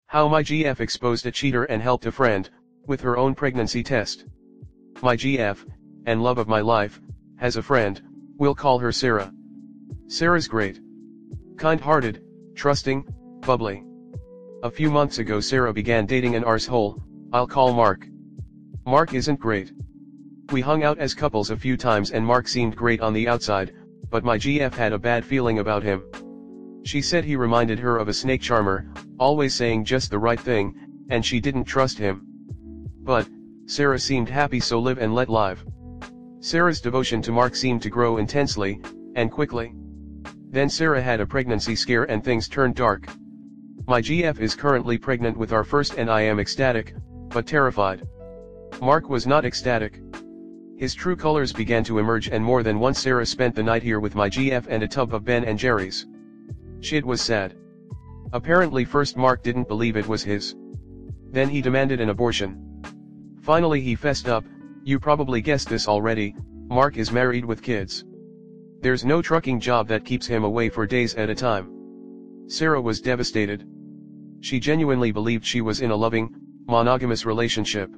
How my GF exposed a cheater and helped a friend with her own pregnancy test. My GF, and love of my life, has a friend, we'll call her Sarah. Sarah's great. Kind-hearted, trusting, bubbly. A few months ago Sarah began dating an arsehole, I'll call Mark. Mark isn't great. We hung out as couples a few times and Mark seemed great on the outside, but my GF had a bad feeling about him. She said he reminded her of a snake charmer, always saying just the right thing, and she didn't trust him. But, Sarah seemed happy, so live and let live. Sarah's devotion to Mark seemed to grow intensely, and quickly. Then Sarah had a pregnancy scare and things turned dark. My GF is currently pregnant with our first and I am ecstatic, but terrified. Mark was not ecstatic. His true colors began to emerge and more than once Sarah spent the night here with my GF and a tub of Ben and Jerry's. Shit was sad. Apparently first Mark didn't believe it was his. Then he demanded an abortion. Finally he fessed up. You probably guessed this already, Mark is married with kids. There's no trucking job that keeps him away for days at a time. Sarah was devastated. She genuinely believed she was in a loving, monogamous relationship.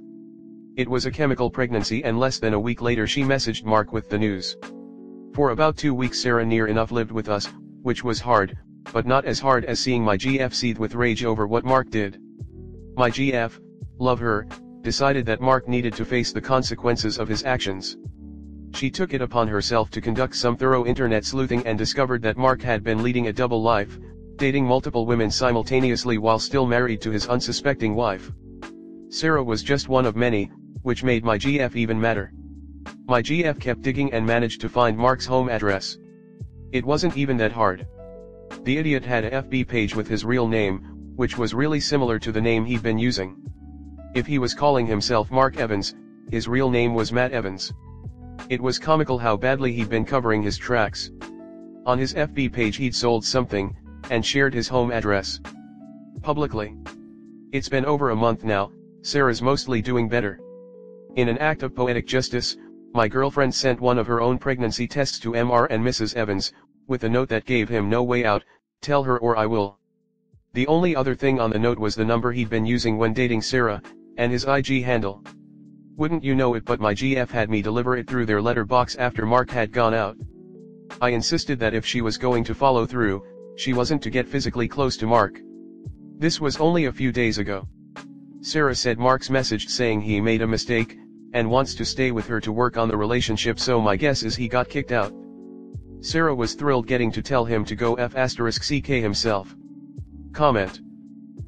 It was a chemical pregnancy and less than a week later she messaged Mark with the news. For about 2 weeks Sarah near enough lived with us, which was hard, but not as hard as seeing my GF seethe with rage over what Mark did. My GF, love her, decided that Mark needed to face the consequences of his actions. She took it upon herself to conduct some thorough internet sleuthing and discovered that Mark had been leading a double life, dating multiple women simultaneously while still married to his unsuspecting wife. Sarah was just one of many, which made my GF even madder. My GF kept digging and managed to find Mark's home address. It wasn't even that hard. The idiot had a FB page with his real name, which was really similar to the name he'd been using. If he was calling himself Mark Evans, his real name was Matt Evans. It was comical how badly he'd been covering his tracks. On his FB page he'd sold something, and shared his home address publicly. It's been over a month now, Sarah's mostly doing better. In an act of poetic justice, my girlfriend sent one of her own pregnancy tests to Mr. and Mrs. Evans, with a note that gave him no way out, tell her or I will. The only other thing on the note was the number he'd been using when dating Sarah, and his IG handle. Wouldn't you know it, but my GF had me deliver it through their letterbox after Mark had gone out. I insisted that if she was going to follow through, she wasn't to get physically close to Mark. This was only a few days ago. Sarah said Mark's messaged saying he made a mistake, and wants to stay with her to work on the relationship, so my guess is he got kicked out. Sarah was thrilled getting to tell him to go F***ck himself. Comment.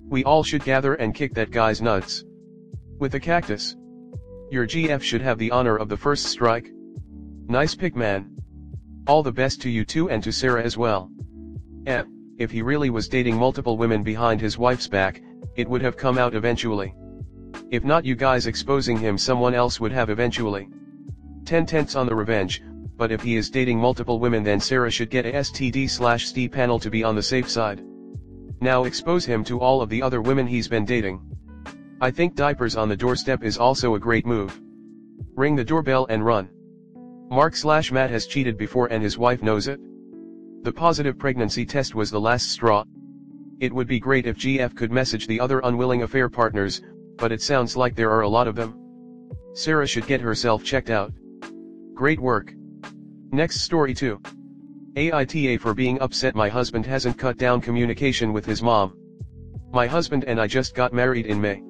We all should gather and kick that guy's nuts. With a cactus. Your GF should have the honor of the first strike. Nice pick, man. All the best to you too and to Sarah as well. If he really was dating multiple women behind his wife's back, it would have come out eventually. If not you guys exposing him, someone else would have eventually. 10/10 on the revenge, but if he is dating multiple women then Sarah should get a STD/ST panel to be on the safe side. Now expose him to all of the other women he's been dating. I think diapers on the doorstep is also a great move. Ring the doorbell and run. Mark/Matt has cheated before and his wife knows it. The positive pregnancy test was the last straw. It would be great if GF could message the other unwilling affair partners, but it sounds like there are a lot of them. Sarah should get herself checked out. Great work. Next story 2. AITA for being upset. My husband hasn't cut down communication with his mom. My husband and I just got married in May.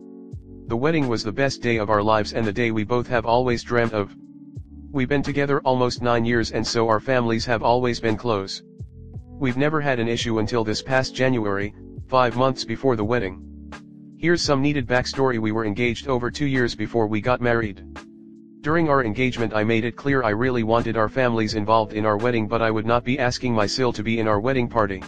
The wedding was the best day of our lives and the day we both have always dreamt of. We've been together almost 9 years and so our families have always been close. We've never had an issue until this past January, 5 months before the wedding. Here's some needed backstory. We were engaged over 2 years before we got married. During our engagement I made it clear I really wanted our families involved in our wedding, but I would not be asking my sil to be in our wedding party.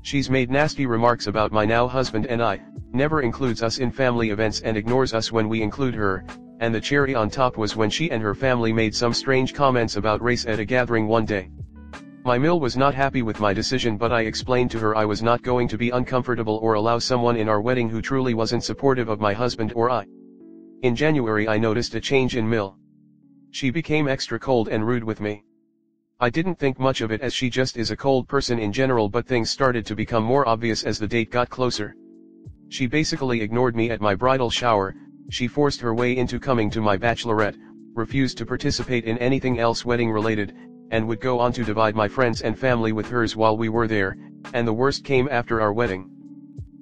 She's made nasty remarks about my now husband and I, never includes us in family events and ignores us when we include her, and the cherry on top was when she and her family made some strange comments about race at a gathering one day. My Mill was not happy with my decision, but I explained to her I was not going to be uncomfortable or allow someone in our wedding who truly wasn't supportive of my husband or I. In January I noticed a change in Mill. She became extra cold and rude with me. I didn't think much of it as she just is a cold person in general, but things started to become more obvious as the date got closer. She basically ignored me at my bridal shower. She forced her way into coming to my bachelorette, refused to participate in anything else wedding related, and would go on to divide my friends and family with hers while we were there, and the worst came after our wedding.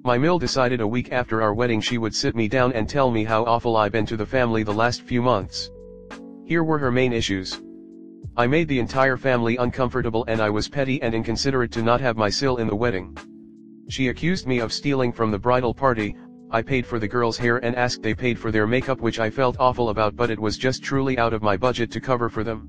My mill decided a week after our wedding she would sit me down and tell me how awful I've been to the family the last few months. Here were her main issues. I made the entire family uncomfortable and I was petty and inconsiderate to not have my seal in the wedding. She accused me of stealing from the bridal party. I paid for the girls' hair and asked they paid for their makeup, which I felt awful about, but it was just truly out of my budget to cover for them.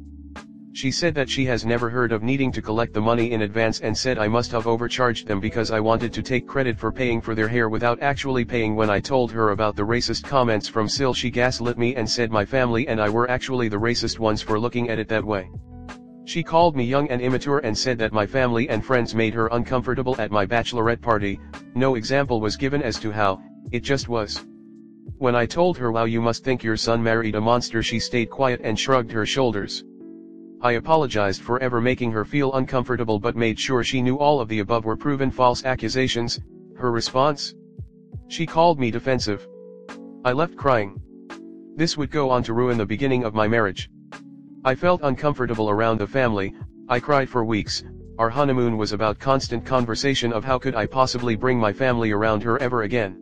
She said that she has never heard of needing to collect the money in advance and said I must have overcharged them because I wanted to take credit for paying for their hair without actually paying. When I told her about the racist comments from Sil, she gaslit me and said my family and I were actually the racist ones for looking at it that way. She called me young and immature and said that my family and friends made her uncomfortable at my bachelorette party. No example was given as to how, it just was. When I told her, wow, you must think your son married a monster, she stayed quiet and shrugged her shoulders. I apologized for ever making her feel uncomfortable but made sure she knew all of the above were proven false accusations. Her response? She called me defensive. I left crying. This would go on to ruin the beginning of my marriage. I felt uncomfortable around the family. I cried for weeks. Our honeymoon was about constant conversation of how could I possibly bring my family around her ever again.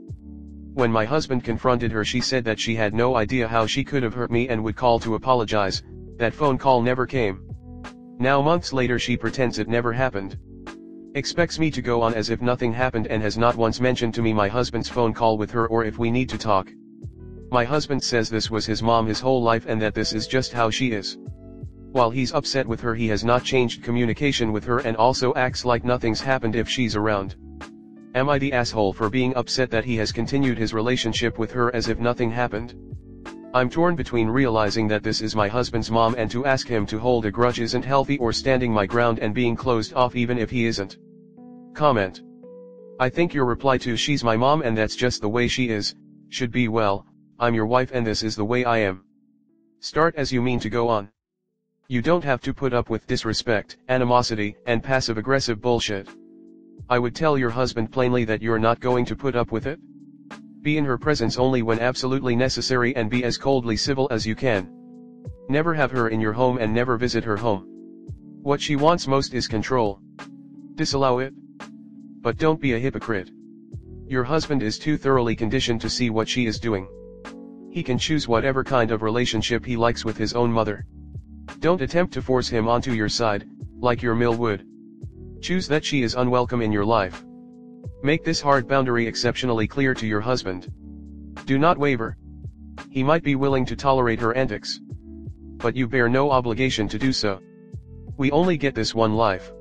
When my husband confronted her, she said that she had no idea how she could have hurt me and would call to apologize. That phone call never came. Now months later she pretends it never happened. Expects me to go on as if nothing happened and has not once mentioned to me my husband's phone call with her or if we need to talk. My husband says this was his mom his whole life and that this is just how she is. While he's upset with her, he has not changed communication with her and also acts like nothing's happened if she's around. Am I the asshole for being upset that he has continued his relationship with her as if nothing happened? I'm torn between realizing that this is my husband's mom and to ask him to hold a grudge isn't healthy, or standing my ground and being closed off even if he isn't. Comment. I think your reply to "she's my mom and that's just the way she is" should be, well, I'm your wife and this is the way I am. Start as you mean to go on. You don't have to put up with disrespect, animosity, and passive-aggressive bullshit. I would tell your husband plainly that you're not going to put up with it. Be in her presence only when absolutely necessary and be as coldly civil as you can. Never have her in your home and never visit her home. What she wants most is control. Disallow it. But don't be a hypocrite. Your husband is too thoroughly conditioned to see what she is doing. He can choose whatever kind of relationship he likes with his own mother. Don't attempt to force him onto your side, like your mill would. Choose that she is unwelcome in your life. Make this hard boundary exceptionally clear to your husband. Do not waver. He might be willing to tolerate her antics. But you bear no obligation to do so. We only get this one life.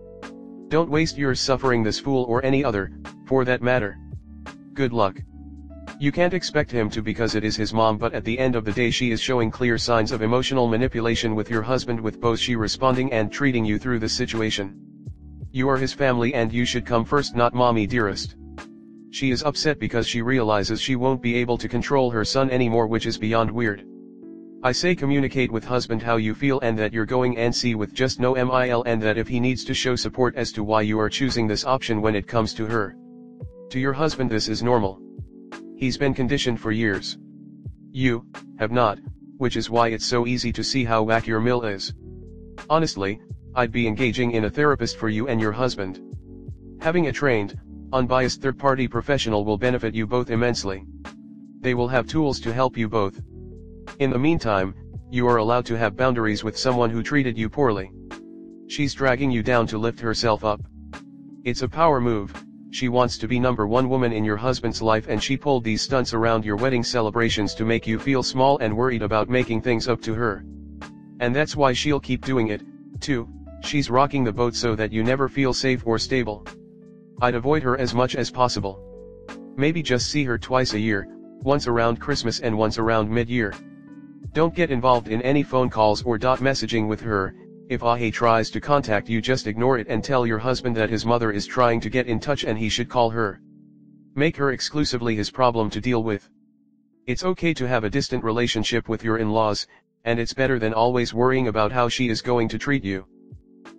Don't waste yours suffering this fool or any other, for that matter. Good luck. You can't expect him to because it is his mom, but at the end of the day she is showing clear signs of emotional manipulation with your husband, with both she responding and treating you through this situation. You are his family and you should come first, not mommy dearest. She is upset because she realizes she won't be able to control her son anymore, which is beyond weird. I say communicate with husband how you feel and that you're going and see with just no mil, and that if he needs to show support as to why you are choosing this option when it comes to her. To your husband this is normal. He's been conditioned for years. You have not, which is why it's so easy to see how whack your mill is. Honestly, I'd be engaging in a therapist for you and your husband. Having a trained, unbiased third-party professional will benefit you both immensely. They will have tools to help you both. In the meantime, you are allowed to have boundaries with someone who treated you poorly. She's dragging you down to lift herself up. It's a power move. She wants to be number one woman in your husband's life, and she pulled these stunts around your wedding celebrations to make you feel small and worried about making things up to her. And that's why she'll keep doing it, too. She's rocking the boat so that you never feel safe or stable. I'd avoid her as much as possible. Maybe just see her twice a year, once around Christmas and once around mid-year. Don't get involved in any phone calls or messaging with her. If he tries to contact you, just ignore it and tell your husband that his mother is trying to get in touch and he should call her. Make her exclusively his problem to deal with. It's okay to have a distant relationship with your in-laws, and it's better than always worrying about how she is going to treat you.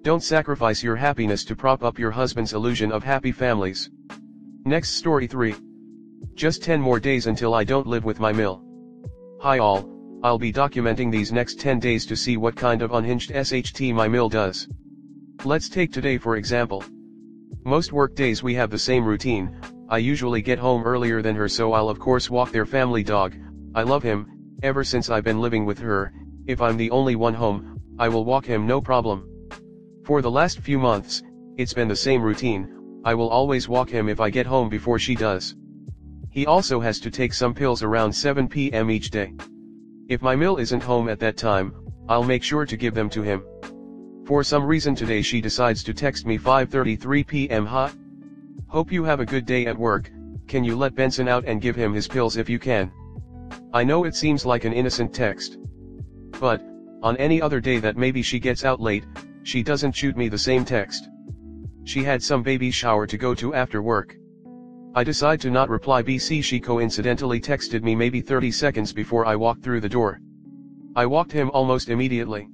Don't sacrifice your happiness to prop up your husband's illusion of happy families. Next story 3. Just 10 more days until I don't live with my mill. Hi all, I'll be documenting these next 10 days to see what kind of unhinged SHT my mill does. Let's take today for example. Most work days we have the same routine. I usually get home earlier than her, so I'll of course walk their family dog. I love him, ever since I've been living with her. If I'm the only one home, I will walk him no problem. For the last few months, it's been the same routine. I will always walk him if I get home before she does. He also has to take some pills around 7 p.m. each day. If my mill isn't home at that time, I'll make sure to give them to him. For some reason today she decides to text me 5:33 p.m. Huh? Hope you have a good day at work. Can you let Benson out and give him his pills if you can? I know it seems like an innocent text. But, on any other day that maybe she gets out late, she doesn't shoot me the same text. She had some baby shower to go to after work. I decide to not reply BC she coincidentally texted me maybe 30 seconds before I walked through the door. I walked him almost immediately.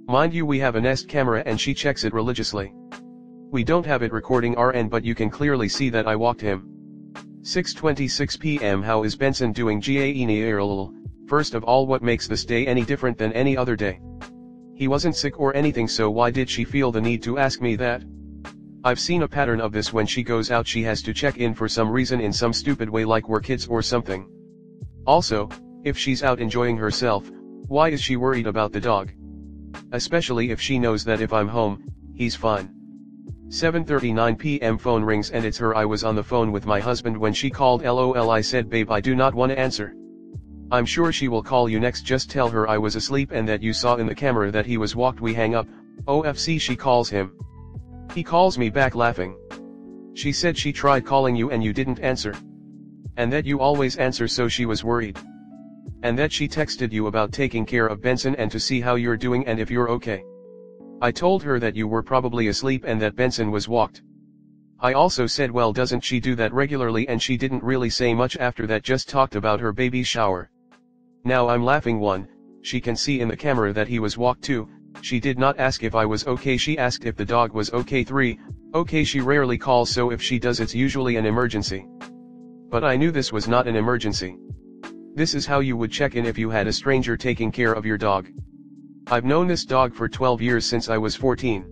Mind you, we have a Nest camera and she checks it religiously. We don't have it recording our end, but you can clearly see that I walked him. 6:26 p.m. How is Benson doing? First of all, what makes this day any different than any other day? He wasn't sick or anything, so why did she feel the need to ask me that? I've seen a pattern of this. When she goes out she has to check in for some reason in some stupid way, like we're kids or something. Also, if she's out enjoying herself, why is she worried about the dog? Especially if she knows that if I'm home, he's fine. 7:39 p.m. phone rings and it's her. I was on the phone with my husband when she called. LOL. I said, babe, I do not want to answer. I'm sure she will call you next. Just tell her I was asleep and that you saw in the camera that he was walked. We hang up. OFC. She calls him. He calls me back laughing. She said she tried calling you and you didn't answer. And that you always answer, so she was worried. And that she texted you about taking care of Benson and to see how you're doing and if you're okay. I told her that you were probably asleep and that Benson was walked. I also said, well, doesn't she do that regularly? And she didn't really say much after that, just talked about her baby shower. Now I'm laughing. 1, she can see in the camera that he was walked. 2, she did not ask if I was okay, she asked if the dog was okay. 3, okay, she rarely calls, so if she does it's usually an emergency. But I knew this was not an emergency. This is how you would check in if you had a stranger taking care of your dog. I've known this dog for 12 years, since I was 14.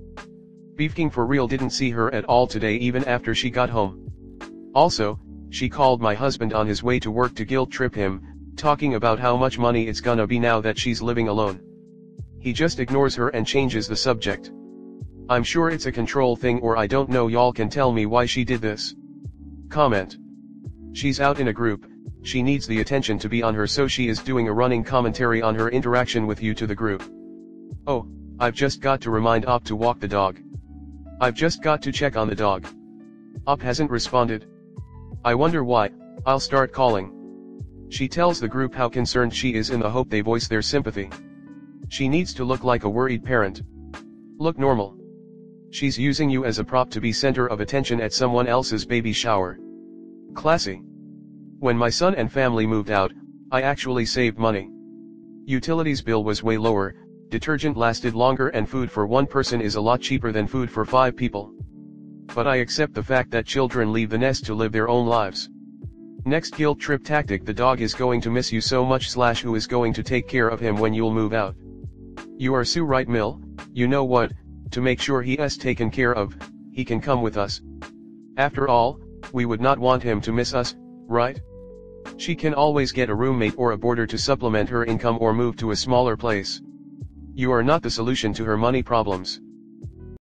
Beefking for real. Didn't see her at all today even after she got home. Also, she called my husband on his way to work to guilt trip him, talking about how much money it's gonna be now that she's living alone. He just ignores her and changes the subject. I'm sure it's a control thing, or I don't know. Y'all can tell me why she did this. Comment. She's out in a group, she needs the attention to be on her, so she is doing a running commentary on her interaction with you to the group. Oh, I've just got to remind Op to walk the dog. I've just got to check on the dog. Op hasn't responded. I wonder why. I'll start calling. She tells the group how concerned she is in the hope they voice their sympathy. She needs to look like a worried parent. Look normal. She's using you as a prop to be center of attention at someone else's baby shower. Classy. When my son and family moved out, I actually saved money. Utilities bill was way lower, detergent lasted longer, and food for one person is a lot cheaper than food for 5 people. But I accept the fact that children leave the nest to live their own lives. Next guilt trip tactic: the dog is going to miss you so much. / who is going to take care of him when you'll move out? You are so right, Mill. You know what, to make sure he is taken care of, he can come with us. After all, we would not want him to miss us, right? She can always get a roommate or a boarder to supplement her income or move to a smaller place. You are not the solution to her money problems.